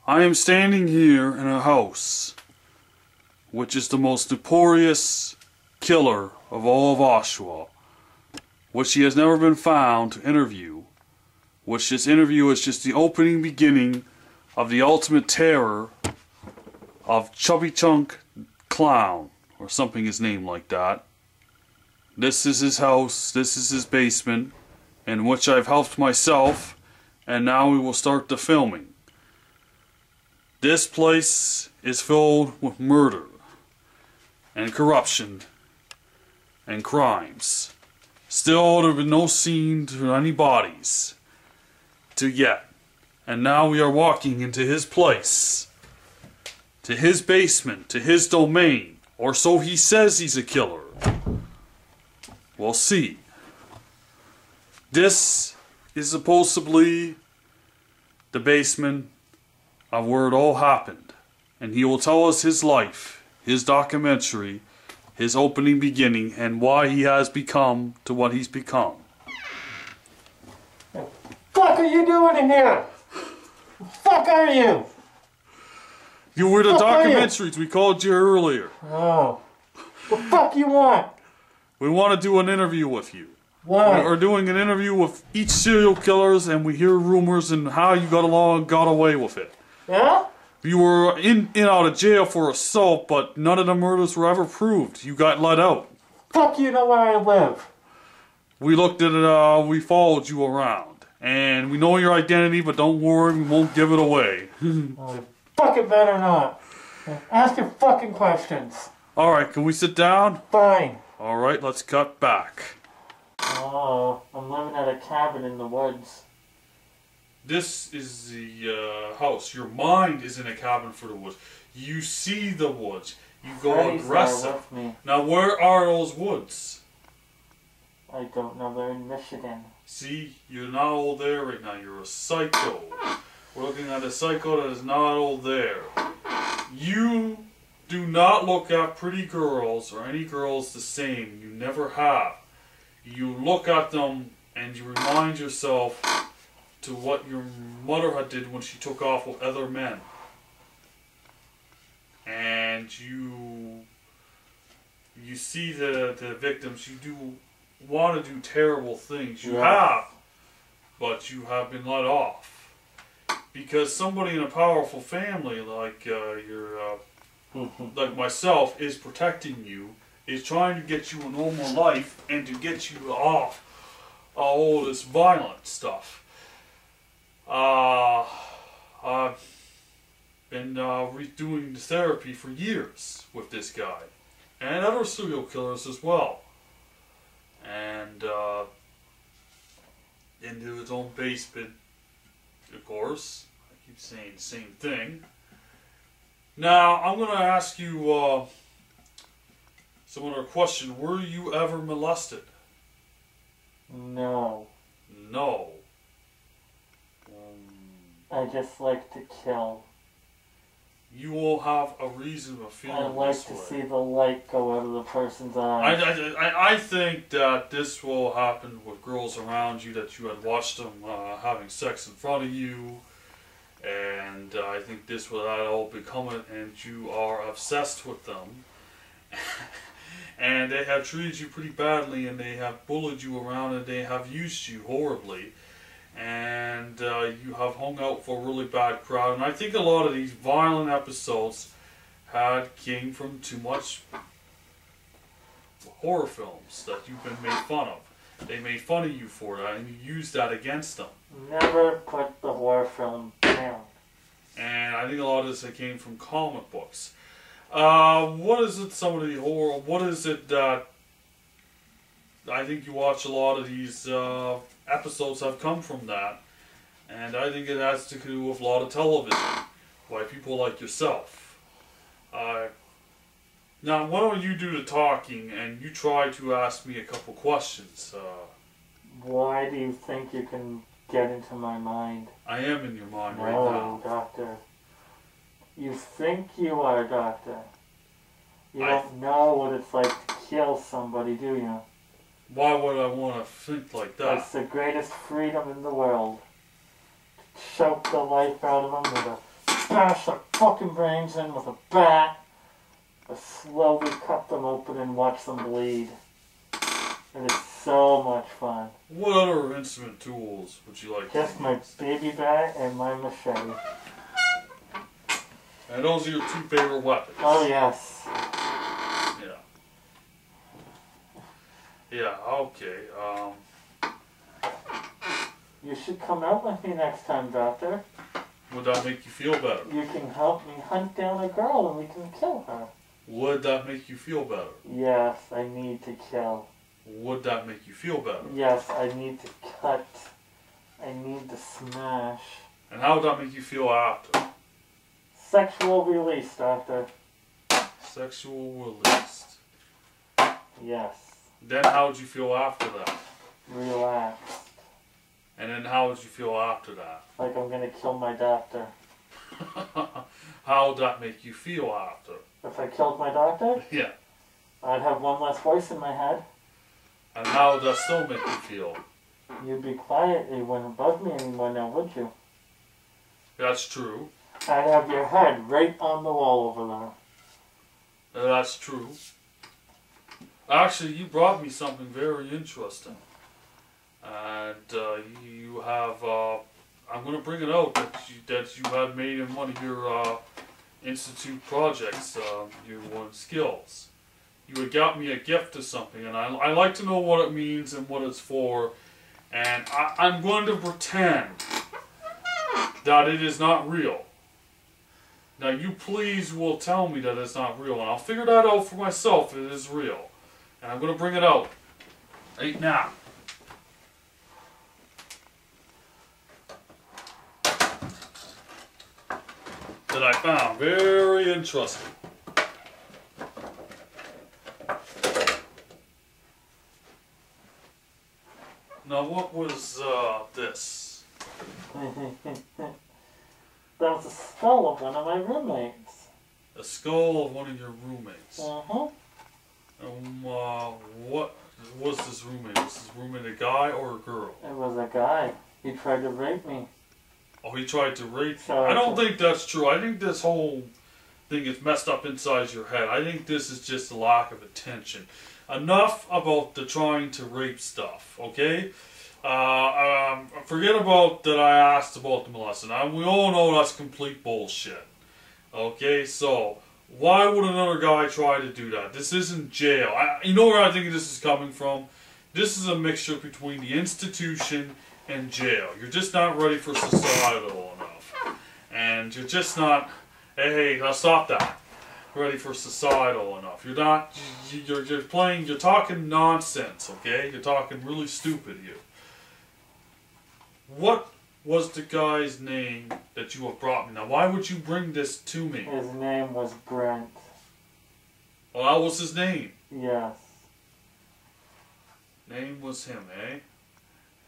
I am standing here in a house which is the most notorious killer of all of Oshawa, which he has never been found to interview, which this interview is just the opening beginning of the ultimate terror of Chubby Chunk Clown, or something his name like that. This is his house, this is his basement, in which I've helped myself, and now we will start the filming. This place is filled with murder, and corruption, and crimes. Still, there have been no scene to any bodies, to yet. And now we are walking into his place, to his basement, to his domain, or so he says he's a killer. We'll see. This is supposedly the basement of where it all happened. And he will tell us his life, his documentary, his opening beginning, and why he has become to what he's become. What the fuck are you doing in here? The fuck are you? You were the documentaries we called you earlier. Oh. What the fuck you want? We want to do an interview with you. Why? We are doing an interview with each serial killers, and we hear rumors and how you got along and got away with it. Yeah? You were in out of jail for assault, but none of the murders were ever proved. You got let out. Fuck you know where I live. We looked at it, we followed you around. And we know your identity, but don't worry, we won't give it away. Oh, you fucking better not. Ask your fucking questions. Alright, can we sit down? Fine. Alright, let's cut back. Oh, I'm living at a cabin in the woods. This is the house. Your mind is in a cabin for the woods. You see the woods. You go Freddy's aggressive. there with me. Now, where are those woods? I don't know. They're in Michigan. See, you're not all there right now. You're a psycho. We're looking at a psycho that is not all there. You do not look at pretty girls or any girls the same. You never have. You look at them and you remind yourself to what your mother had did when she took off with other men. And you see the victims. You do want to do terrible things. You have, but you have been let off. Because somebody in a powerful family like like myself is protecting you, is trying to get you a normal life and to get you off all this violent stuff. I've been redoing the therapy for years with this guy and other serial killers as well, and into his own basement, of course. I keep saying the same thing. Now I'm going to ask you some other question. Were you ever molested? No. No. I just like to kill. You will have a reason of feeling I like this to way. see the light go out of the person's eyes. I think that this will happen with girls around you, that you had watched them having sex in front of you, and I think this will all become it, and you are obsessed with them. And they have treated you pretty badly, and they have bullied you around, and they have used you horribly. And you have hung out for a really bad crowd. And I think a lot of these violent episodes came from too much horror films that you've been made fun of. They made fun of you for that, and you used that against them. Never put the horror film down. And I think a lot of this came from comic books. What is it, some of the horror, what is it that I think you watch a lot of these episodes have come from that, and I think it has to do with a lot of television by people like yourself. Now, why don't you do the talking and you try to ask me a couple questions? Why do you think you can get into my mind? I am in your mind right No, now. Doctor. You think you are, Doctor. You don't know what it's like to kill somebody, do you? Why would I want to think like that? That's the greatest freedom in the world. To choke the life out of them with a bash their fucking brains in with a bat. I slowly cut them open and watch them bleed. And it's so much fun. What other instrument tools would you like Just to my use? baby bat and my machete. And those are your two favorite weapons? Oh yes. Yeah. Yeah, okay. You should come out with me next time, Doctor. Would that make you feel better? You can help me hunt down a girl and we can kill her. Would that make you feel better? Yes, I need to kill. Would that make you feel better? Yes, I need to cut. I need to smash. And how would that make you feel after? Sexual release, Doctor. Sexual release. Yes. Then how would you feel after that? Relaxed. And then how would you feel after that? Like I'm gonna kill my doctor. How would that make you feel after? If I killed my doctor, Yeah. I'd have one less voice in my head. And how would that still make you feel? You'd be quiet. You wouldn't bug me anymore now, would you? That's true. I'd have your head right on the wall over there. That's true. Actually, you brought me something very interesting. And you have, I'm going to bring it out that you had made in one of your Institute projects, your one skills. You had got me a gift or something, and I like to know what it means and what it's for. And I'm going to pretend that it is not real. Now you please will tell me that it's not real, and I'll figure that out for myself if it is real. And I'm going to bring it out right now. That I found very interesting. Now what was this? That was the skull of one of my roommates. A skull of one of your roommates. Uh-huh. What was this roommate? Was this roommate a guy or a girl? It was a guy. He tried to rape me. Oh, he tried to rape you. So I don't think that's true. I think this whole thing is messed up inside your head. I think this is just a lack of attention. Enough about the trying to rape stuff, okay? Forget about that I asked about the molesting. We all know that's complete bullshit. Okay, so why would another guy try to do that? This isn't jail. You know where I think this is coming from? This is a mixture between the institution and jail. You're just not ready for societal enough. And you're just not, hey, now stop that. Ready for societal enough. You're not, you're talking nonsense, okay? You're talking really stupid here. What was the guy's name that you have brought me? Now, why would you bring this to me? His name was Brent. Well, that was his name. Yes. Name was him, eh?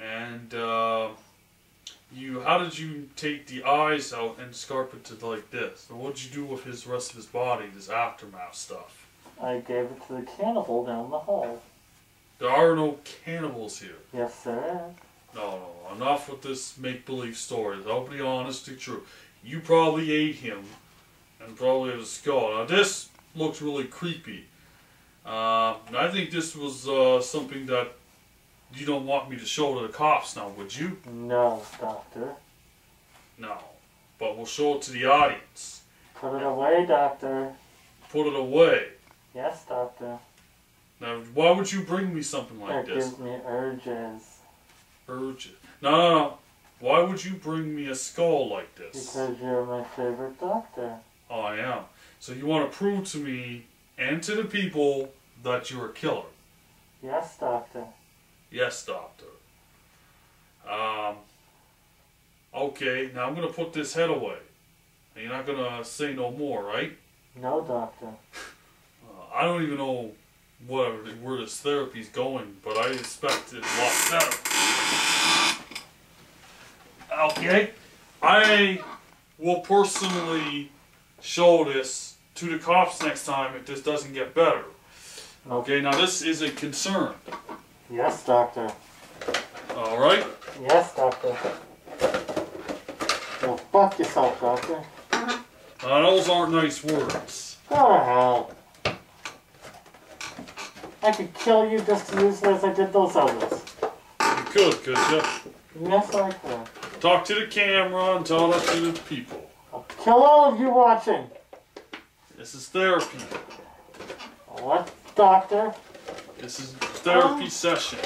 And, how did you take the eyes out and scarp it to like this? Or what did you do with his rest of his body, this aftermath stuff? I gave it to the cannibal down the hall. There are no cannibals here. Yes, there is. No, enough with this make-believe story. That'll be honestly true. You probably ate him, and probably have a skull. Now this looks really creepy. I think this was something that you don't want me to show to the cops now, would you? No, Doctor. No. But we'll show it to the audience. Put it away, Doctor. Put it away. Yes, Doctor. Now, why would you bring me something like It this? gives me urges. Urges. No. Why would you bring me a skull like this? Because you're my favorite doctor. Oh, I am. So you want to prove to me and to the people that you're a killer? Yes, Doctor. Yes, Doctor. Okay, now I'm going to put this head away. You're not going to say no more, right? No, Doctor. I don't even know where this therapy's going, but I expect it a lot better. Okay? I will personally show this to the cops next time if this doesn't get better. Okay, now this is a concern. Yes, Doctor. Alright? Yes, Doctor. Well, fuck yourself, Doctor. Those aren't nice words. Go to hell. I could kill you just as easily as I did those others. You could you? Yes, I could. Talk to the camera and tell that to the people. I'll kill all of you watching. This is therapy. What, doctor? This is therapy session.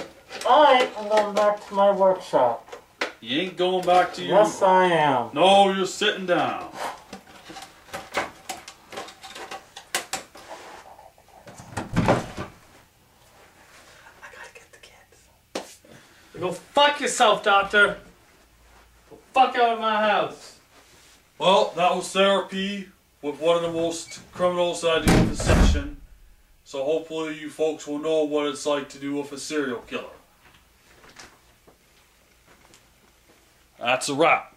Alright, I'm going back to my workshop. You ain't going back to your... Yes, I am. No, you're sitting down. I gotta get the kids. Go fuck yourself, doctor. Go fuck out of my house. Well, that was therapy with one of the most criminals that I do in the session. So hopefully you folks will know what it's like to do with a serial killer. That's a wrap.